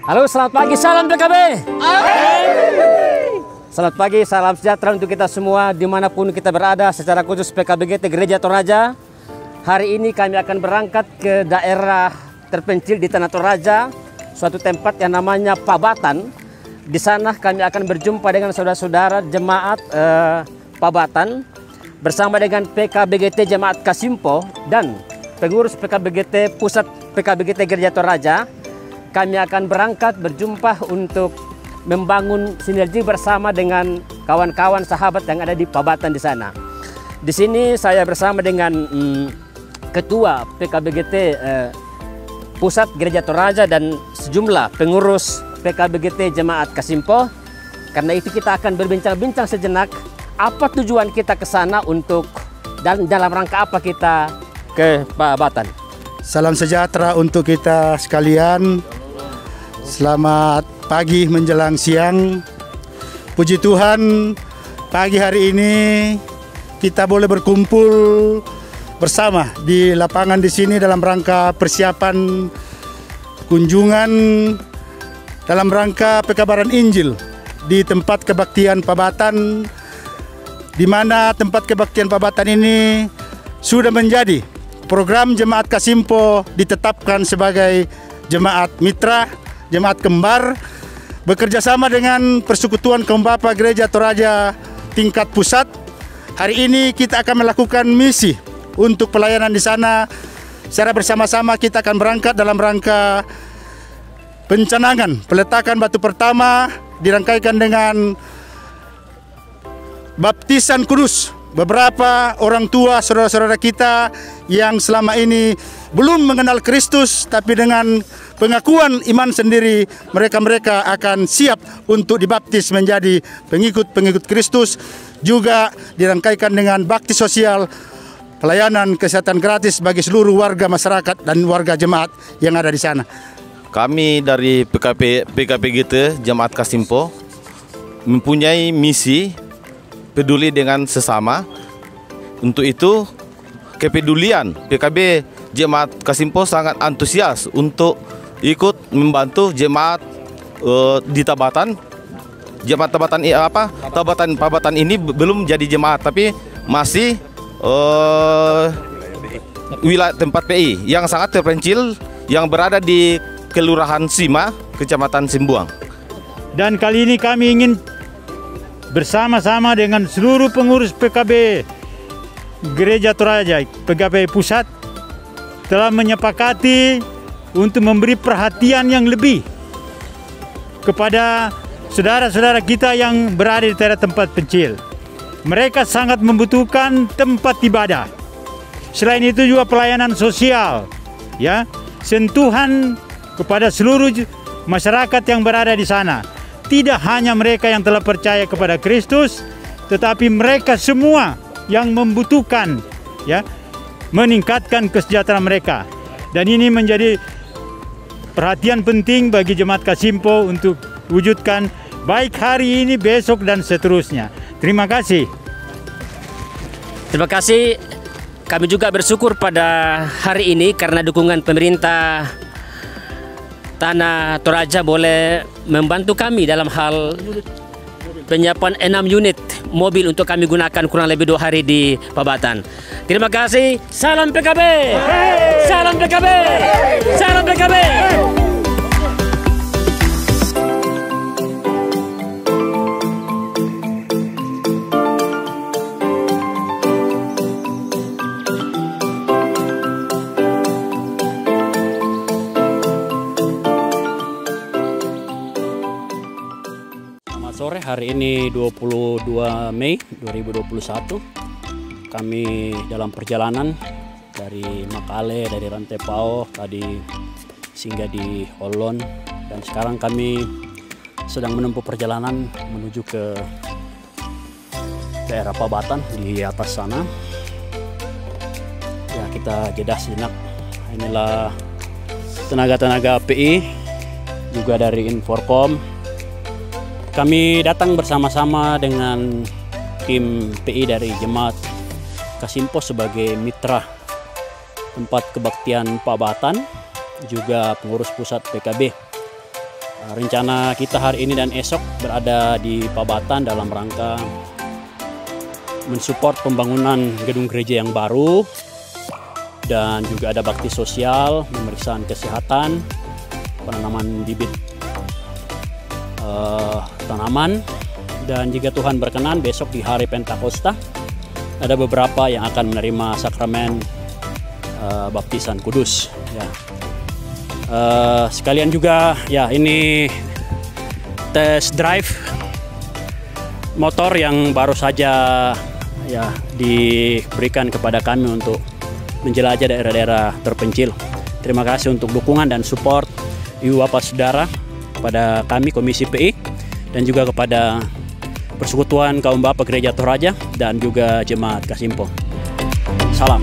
Halo, selamat pagi, salam PKB. Selamat pagi, salam sejahtera untuk kita semua dimanapun kita berada, secara khusus PKBGT Gereja Toraja. Hari ini kami akan berangkat ke daerah terpencil di Tanah Toraja, suatu tempat yang namanya Pabatan. Di sana kami akan berjumpa dengan saudara-saudara jemaat Pabatan bersama dengan PKBGT Jemaat Kasimpo dan pengurus PKBGT Pusat PKBGT Gereja Toraja. Kami akan berangkat berjumpa untuk membangun sinergi bersama dengan kawan-kawan sahabat yang ada di Pabatan di sana. Di sini saya bersama dengan Ketua PKBGT Pusat Gereja Toraja dan sejumlah pengurus PKBGT Jemaat Kasimpo. Karena itu kita akan berbincang-bincang sejenak apa tujuan kita ke sana untuk dan dalam rangka apa kita ke Pabatan. Salam sejahtera untuk kita sekalian. Selamat pagi menjelang siang. Puji Tuhan, pagi hari ini kita boleh berkumpul bersama di lapangan di sini dalam rangka persiapan kunjungan dalam rangka pekabaran Injil di tempat kebaktian Pabatan, di mana tempat kebaktian Pabatan ini sudah menjadi program Jemaat Kasimpo, ditetapkan sebagai jemaat mitra, jemaat kembar, bekerja sama dengan Persekutuan Kaum Bapa Gereja Toraja tingkat pusat. Hari ini kita akan melakukan misi untuk pelayanan di sana. Secara bersama-sama kita akan berangkat dalam rangka pencanangan, peletakan batu pertama, dirangkaikan dengan baptisan kudus beberapa orang tua saudara-saudara kita yang selama ini belum mengenal Kristus, tapi dengan pengakuan iman sendiri mereka akan siap untuk dibaptis menjadi pengikut-pengikut Kristus. Juga dirangkaikan dengan bakti sosial, pelayanan kesehatan gratis bagi seluruh warga masyarakat dan warga jemaat yang ada di sana. Kami dari PKBGT Jemaat Kasimpo mempunyai misi peduli dengan sesama. Untuk itu kepedulian PKB Jemaat Kasimpo sangat antusias untuk ikut membantu jemaat di Pabatan. Jemaat Pabatan ini belum jadi jemaat, tapi masih wilayah tempat PI yang sangat terpencil yang berada di Kelurahan Sima, Kecamatan Simbuang. Dan kali ini kami ingin bersama-sama dengan seluruh pengurus PKB Gereja Toraja, PKB Pusat, telah menyepakati untuk memberi perhatian yang lebih kepada saudara-saudara kita yang berada di daerah tempat pencil. Mereka sangat membutuhkan tempat ibadah. Selain itu juga pelayanan sosial, ya, sentuhan kepada seluruh masyarakat yang berada di sana. Tidak hanya mereka yang telah percaya kepada Kristus, tetapi mereka semua yang membutuhkan, ya, meningkatkan kesejahteraan mereka. Dan ini menjadi perhatian penting bagi Jemaat Kasimpo untuk wujudkan baik hari ini, besok, dan seterusnya. Terima kasih. Terima kasih. Kami juga bersyukur pada hari ini karena dukungan pemerintah Tanah Toraja boleh membantu kami dalam hal penyiapan 6 unit mobil untuk kami gunakan kurang lebih 2 hari di Pabatan. Terima kasih. Salam PKB. Salam PKB. Salam PKB. Sore hari ini 22 Mei 2021 kami dalam perjalanan dari Makale, dari Rantepao tadi singgah di Holon, dan sekarang kami sedang menempuh perjalanan menuju ke daerah Pabatan di atas sana. Ya, kita jeda sejenak. Inilah tenaga-tenaga PI juga dari Inforkom. Kami datang bersama-sama dengan tim PI dari Jemaat Kasimpo sebagai mitra tempat kebaktian Pabatan, juga pengurus pusat PKB. Rencana kita hari ini dan esok berada di Pabatan dalam rangka mensupport pembangunan gedung gereja yang baru, dan juga ada bakti sosial, pemeriksaan kesehatan, penanaman bibit tanaman, dan jika Tuhan berkenan besok di hari Pentakosta ada beberapa yang akan menerima sakramen baptisan kudus. Ya. Sekalian juga ya ini test drive motor yang baru saja ya diberikan kepada kami untuk menjelajah daerah-daerah terpencil. Terima kasih untuk dukungan dan support Ibu Bapak Saudara kepada kami Komisi PI dan juga kepada Persekutuan Kaum Bapak Gereja Toraja dan juga Jemaat Kasimpong. Salam.